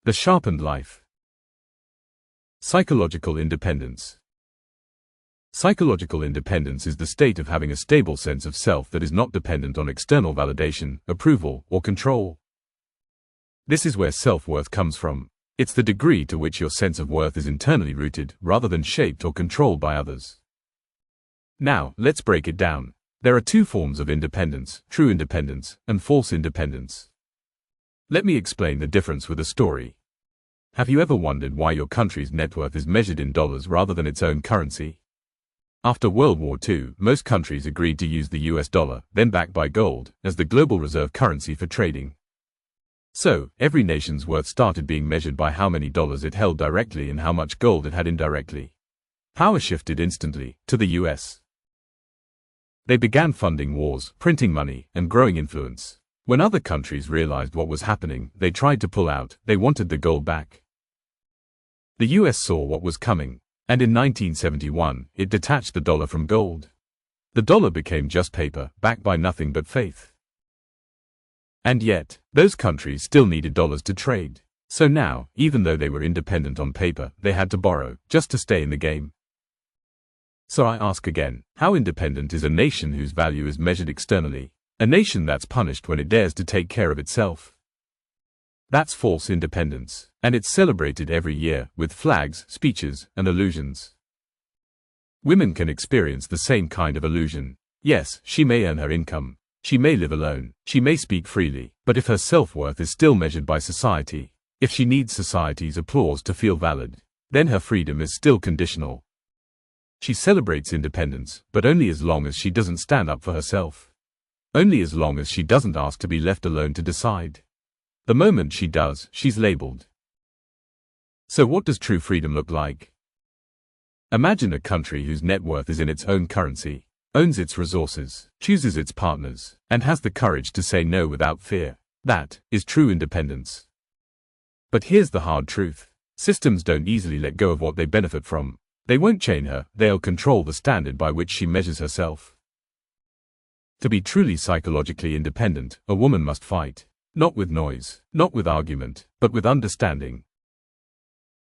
The sharpened life. Psychological independence. Psychological independence is the state of having a stable sense of self that is not dependent on external validation, approval, or control. This is where self-worth comes from. It's the degree to which your sense of worth is internally rooted, rather than shaped or controlled by others. Now, let's break it down. There are two forms of independence: true independence and false independence. Let me explain the difference with a story. Have you ever wondered why your country's net worth is measured in dollars rather than its own currency? After World War II, most countries agreed to use the US dollar, then backed by gold, as the global reserve currency for trading. So, every nation's worth started being measured by how many dollars it held directly and how much gold it had indirectly. Power shifted instantly to the US. They began funding wars, printing money, and growing influence. When other countries realized what was happening, they tried to pull out. They wanted the gold back. The US saw what was coming, and in 1971, it detached the dollar from gold. The dollar became just paper, backed by nothing but faith. And yet, those countries still needed dollars to trade. So now, even though they were independent on paper, they had to borrow, just to stay in the game. So I ask again, how independent is a nation whose value is measured externally? A nation that's punished when it dares to take care of itself. That's false independence, and it's celebrated every year, with flags, speeches, and illusions. Women can experience the same kind of illusion. Yes, she may earn her income. She may live alone. She may speak freely. But if her self-worth is still measured by society, if she needs society's applause to feel valid, then her freedom is still conditional. She celebrates independence, but only as long as she doesn't stand up for herself. Only as long as she doesn't ask to be left alone to decide. The moment she does, she's labeled. So what does true freedom look like? Imagine a country whose net worth is in its own currency, owns its resources, chooses its partners, and has the courage to say no without fear. That is true independence. But here's the hard truth. Systems don't easily let go of what they benefit from. They won't chain her, they'll control the standard by which she measures herself. To be truly psychologically independent, a woman must fight. Not with noise, not with argument, but with understanding.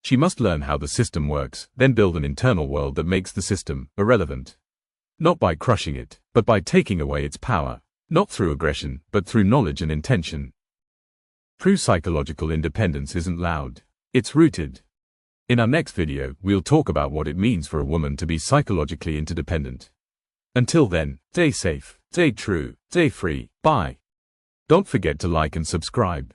She must learn how the system works, then build an internal world that makes the system irrelevant. Not by crushing it, but by taking away its power. Not through aggression, but through knowledge and intention. True psychological independence isn't loud. It's rooted. In our next video, we'll talk about what it means for a woman to be psychologically interdependent. Until then, stay safe, stay true, stay free. Bye. Don't forget to like and subscribe.